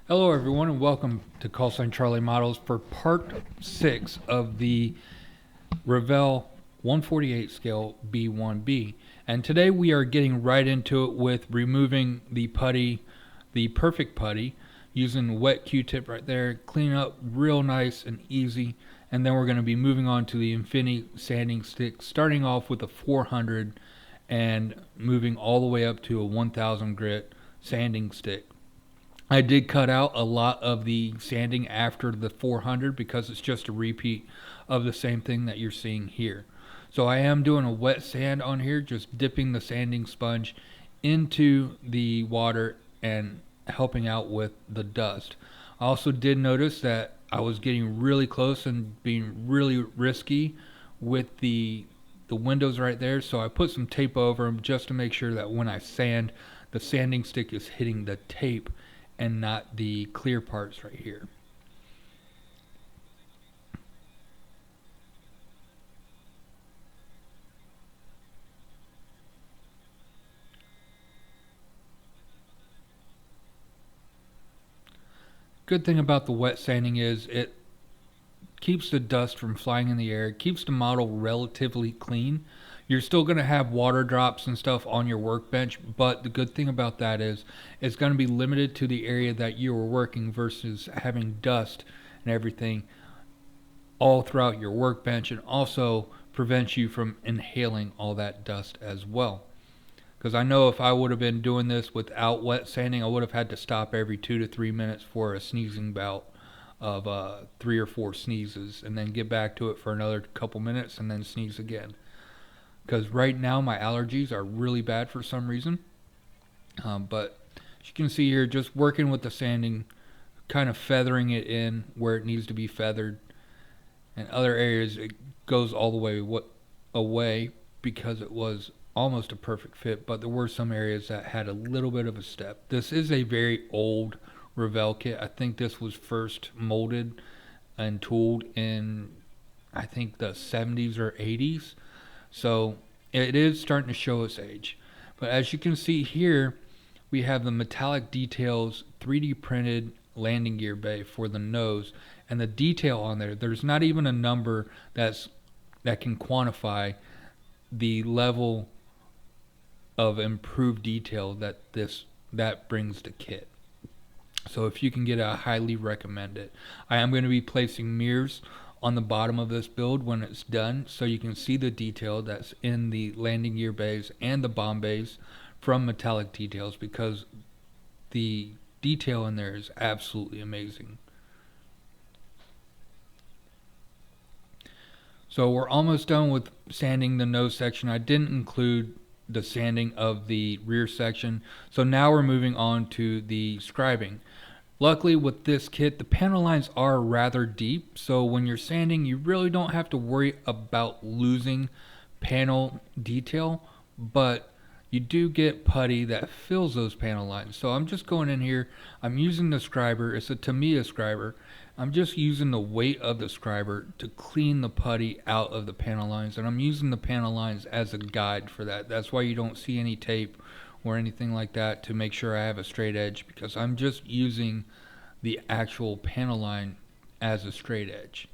Hello, everyone, and welcome to Callsign Charlie Models for part 6 of the Revell 148 scale B-1B. And today we are getting right into it with removing the putty, the perfect putty, using a wet Q-tip right there, cleaning up real nice and easy. And then we're going to be moving on to the Infinity sanding stick, starting off with a 400 and moving all the way up to a 1000 grit sanding stick. I did cut out a lot of the sanding after the 400 because it's just a repeat of the same thing that you're seeing here. So I am doing a wet sand on here, just dipping the sanding sponge into the water and helping out with the dust. I also did notice that I was getting really close and being really risky with the windows right there, so I put some tape over them just to make sure that when I sand, the sanding stick is hitting the tape and not the clear parts right here. Good thing about the wet sanding is it keeps the dust from flying in the air, it keeps the model relatively clean. You're still going to have water drops and stuff on your workbench, but the good thing about that is it's going to be limited to the area that you were working versus having dust and everything all throughout your workbench, and also prevents you from inhaling all that dust as well. Because I know if I would have been doing this without wet sanding, I would have had to stop every 2 to 3 minutes for a sneezing bout of 3 or 4 sneezes, and then get back to it for another couple minutes and then sneeze again. Because right now my allergies are really bad for some reason. But as you can see here, just working with the sanding, kind of feathering it in where it needs to be feathered. And other areas it goes all the way away because it was almost a perfect fit, but there were some areas that had a little bit of a step. This is a very old Revell kit. I think this was first molded and tooled in, I think, the 70s or 80s. So it is starting to show its age. But as you can see here, we have the metallic details 3D printed landing gear bay for the nose, and the detail on there, there's not even a number that can quantify the level of improved detail that brings the kit. So if you can get it, I highly recommend it. I am going to be placing mirrors on the bottom of this build when it's done, so you can see the detail that's in the landing gear bays and the bomb bays from Metallic Details, because the detail in there is absolutely amazing. So we're almost done with sanding the nose section. I didn't include the sanding of the rear section. So now we're moving on to the scribing. Luckily with this kit, the panel lines are rather deep, so when you're sanding, you really don't have to worry about losing panel detail, but you do get putty that fills those panel lines. So I'm just going in here, I'm using the scriber, it's a Tamiya scriber. I'm just using the weight of the scriber to clean the putty out of the panel lines, and I'm using the panel lines as a guide for that. That's why you don't see any tape or anything like that to make sure I have a straight edge, because I'm just using the actual panel line as a straight edge.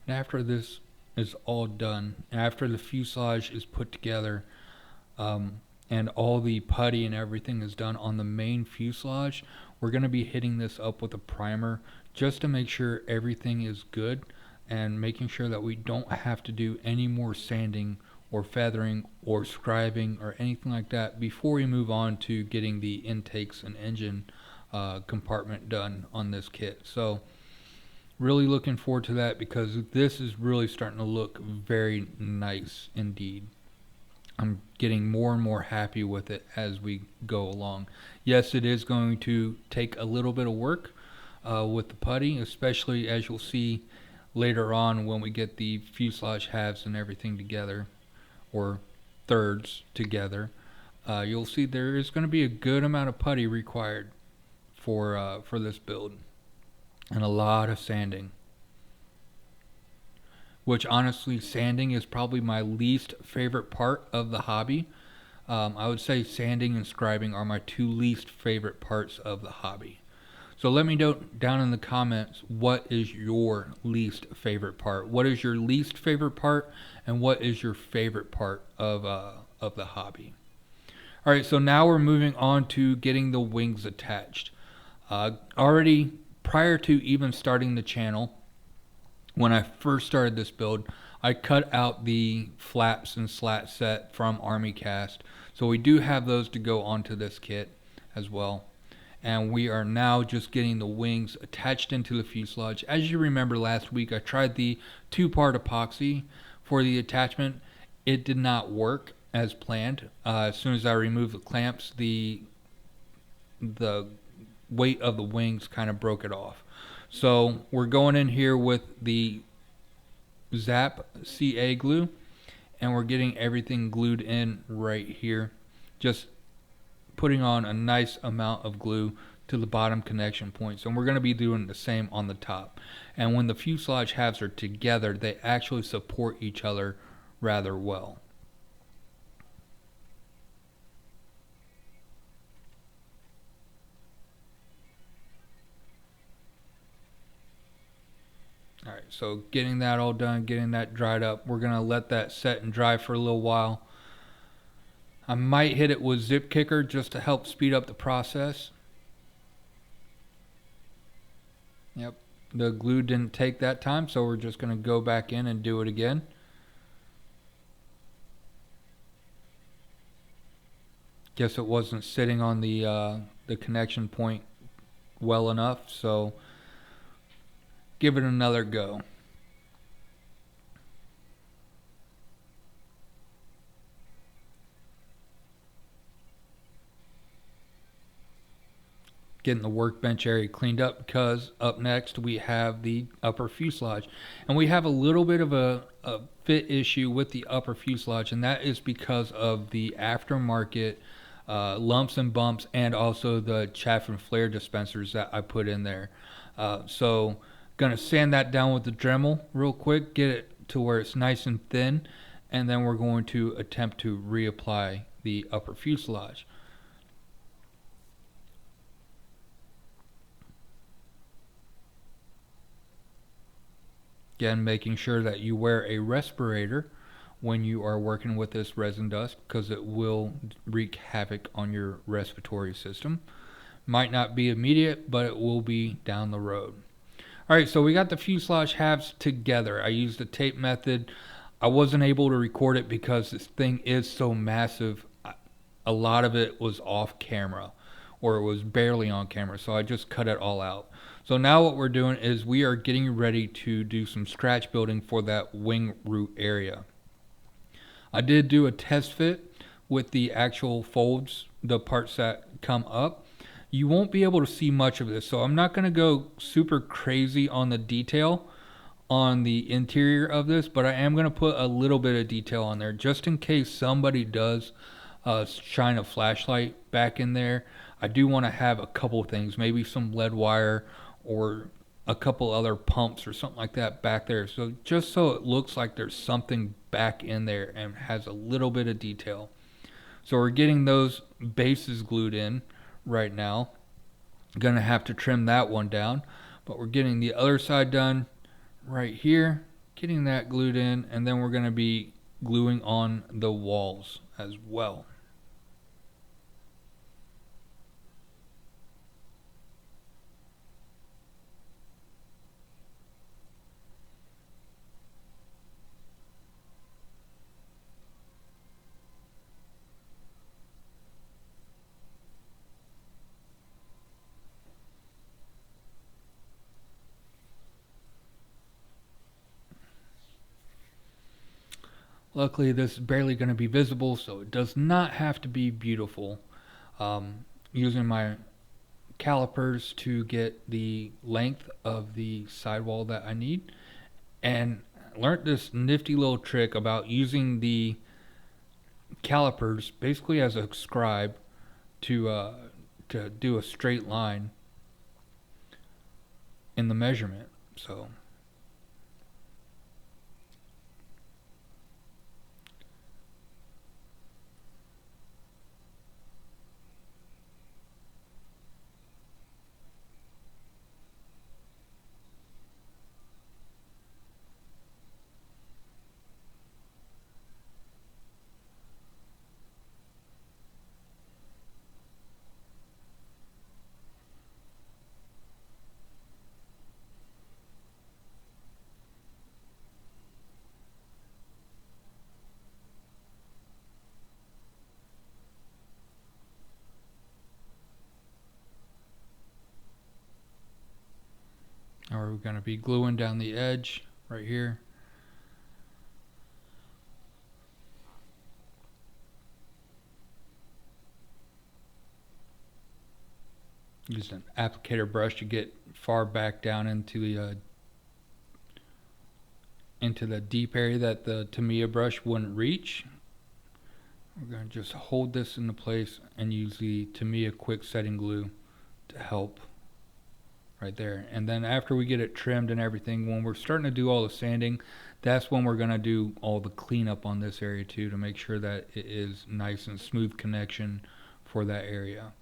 And after this is all done, after the fuselage is put together, and all the putty and everything is done on the main fuselage, we're going to be hitting this up with a primer just to make sure everything is good, and making sure that we don't have to do any more sanding or feathering or scribing or anything like that before we move on to getting the intakes and engine compartment done on this kit. So really looking forward to that because this is really starting to look very nice indeed. I'm getting more and more happy with it as we go along. Yes, it is going to take a little bit of work with the putty, especially as you'll see later on when we get the fuselage halves and everything together, or thirds together. You'll see there is going to be a good amount of putty required for this build, and a lot of sanding. Which honestly, sanding is probably my least favorite part of the hobby. I would say sanding and scribing are my two least favorite parts of the hobby. So let me know down in the comments, what is your least favorite part? What is your least favorite part, and what is your favorite part of the hobby? All right, so now we're moving on to getting the wings attached. Already prior to even starting the channel, when I first started this build, I cut out the flaps and slat set from Army Cast. So we do have those to go onto this kit as well. And we are now just getting the wings attached into the fuselage. As you remember last week, I tried the two-part epoxy for the attachment. It did not work as planned. As soon as I removed the clamps, the weight of the wings kind of broke it off. So we're going in here with the Zap CA glue, and we're getting everything glued in right here. Just putting on a nice amount of glue to the bottom connection points, and we're going to be doing the same on the top. And when the fuselage halves are together, they actually support each other rather well. Alright, so getting that all done, getting that dried up, we're going to let that set and dry for a little while. I might hit it with Zip Kicker just to help speed up the process. Yep, the glue didn't take that time, so we're just going to go back in and do it again. Guess it wasn't sitting on the connection point well enough, so give it another go. Getting the workbench area cleaned up, because up next we have the upper fuselage, and we have a little bit of a fit issue with the upper fuselage, and that is because of the aftermarket lumps and bumps, and also the chaff and flare dispensers that I put in there. So gonna sand that down with the Dremel real quick, get it to where it's nice and thin, and then we're going to attempt to reapply the upper fuselage. Again, making sure that you wear a respirator when you are working with this resin dust, because it will wreak havoc on your respiratory system. Might not be immediate, but it will be down the road. Alright, so we got the fuselage halves together. I used the tape method. I wasn't able to record it because this thing is so massive. A lot of it was off camera, or it was barely on camera, so I just cut it all out. So now what we're doing is we are getting ready to do some scratch building for that wing root area. I did do a test fit with the actual folds, the parts that come up. You won't be able to see much of this, so I'm not going to go super crazy on the detail on the interior of this, but I am going to put a little bit of detail on there just in case somebody does shine a flashlight back in there. I do want to have a couple of things, maybe some lead wire or a couple other pumps or something like that back there, so just so it looks like there's something back in there and has a little bit of detail. So we're getting those bases glued in right now. Gonna have to trim that one down, but we're getting the other side done right here, getting that glued in, and then we're gonna be gluing on the walls as well. Luckily, this is barely going to be visible, so it does not have to be beautiful. Using my calipers to get the length of the sidewall that I need, and learned this nifty little trick about using the calipers basically as a scribe to do a straight line in the measurement. So now we're going to be gluing down the edge right here. Use an applicator brush to get far back down into the deep area that the Tamiya brush wouldn't reach. We're going to just hold this into place and use the Tamiya quick setting glue to help right there. And then after we get it trimmed and everything, when we're starting to do all the sanding, that's when we're going to do all the cleanup on this area too, to make sure that it is nice and smooth connection for that area.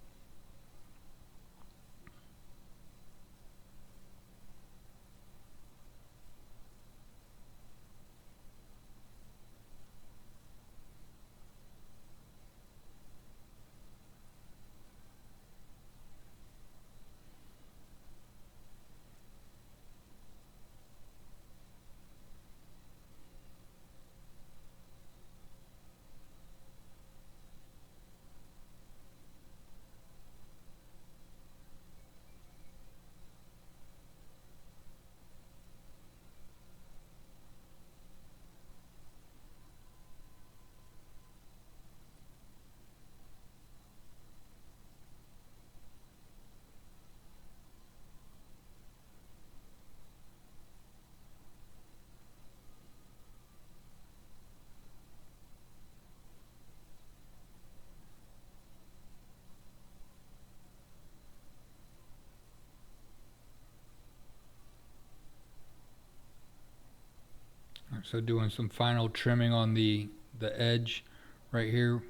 So doing some final trimming on the edge right here.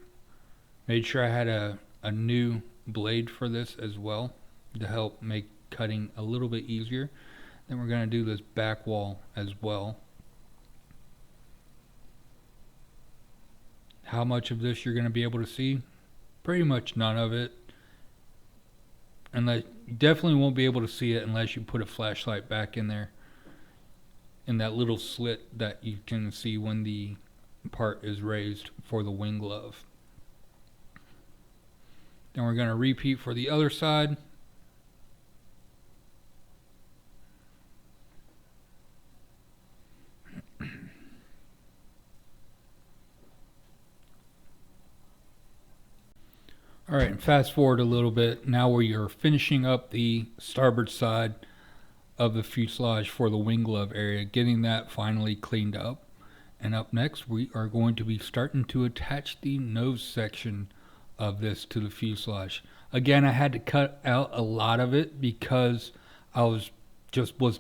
Made sure I had a new blade for this as well to help make cutting a little bit easier. Then we're going to do this back wall as well. How much of this you're going to be able to see? Pretty much none of it. Unless, you definitely won't be able to see it unless you put a flashlight back in there, in that little slit that you can see when the part is raised for the wing glove. Then we're going to repeat for the other side. Alright, and fast forward a little bit. Now we are finishing up the starboard side of the fuselage for the wing glove area, getting that finally cleaned up. And up next we are going to be starting to attach the nose section of this to the fuselage. Again, I had to cut out a lot of it because I was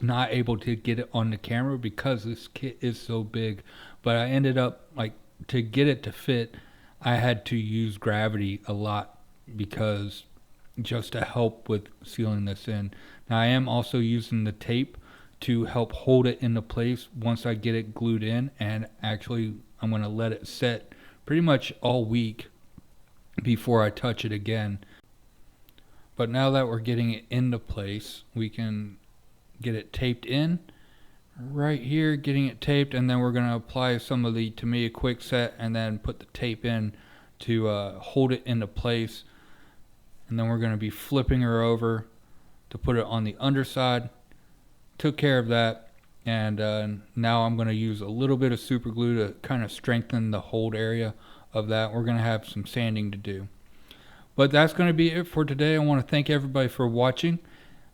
not able to get it on the camera because this kit is so big. But I ended up, like, to get it to fit, I had to use gravity a lot because just to help with sealing this in. Now I am also using the tape to help hold it into place once I get it glued in, and actually I'm going to let it set pretty much all week before I touch it again. But now that we're getting it into place, we can get it taped in right here, getting it taped, and then we're going to apply some of the Tamiya quick set and then put the tape in to hold it into place. And then we're going to be flipping her over to put it on the underside. Took care of that. And now I'm going to use a little bit of super glue to kind of strengthen the hold area of that. We're going to have some sanding to do. But that's going to be it for today. I want to thank everybody for watching.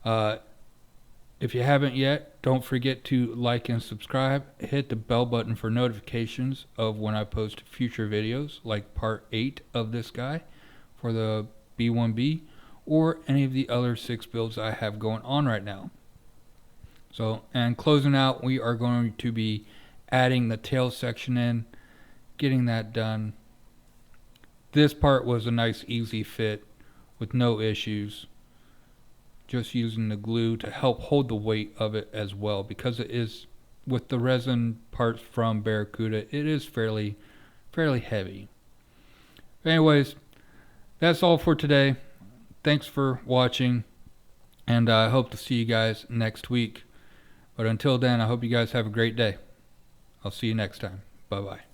If you haven't yet, don't forget to like and subscribe. Hit the bell button for notifications of when I post future videos, like part 8 of this guy for the B-1B, or any of the other 6 builds I have going on right now. So, and closing out, we are going to be adding the tail section in, getting that done. This part was a nice easy fit with no issues. Just using the glue to help hold the weight of it as well, because it is, with the resin parts from Barracuda, it is fairly heavy. Anyways, that's all for today. Thanks for watching, and I hope to see you guys next week. But until then, I hope you guys have a great day. I'll see you next time. Bye-bye.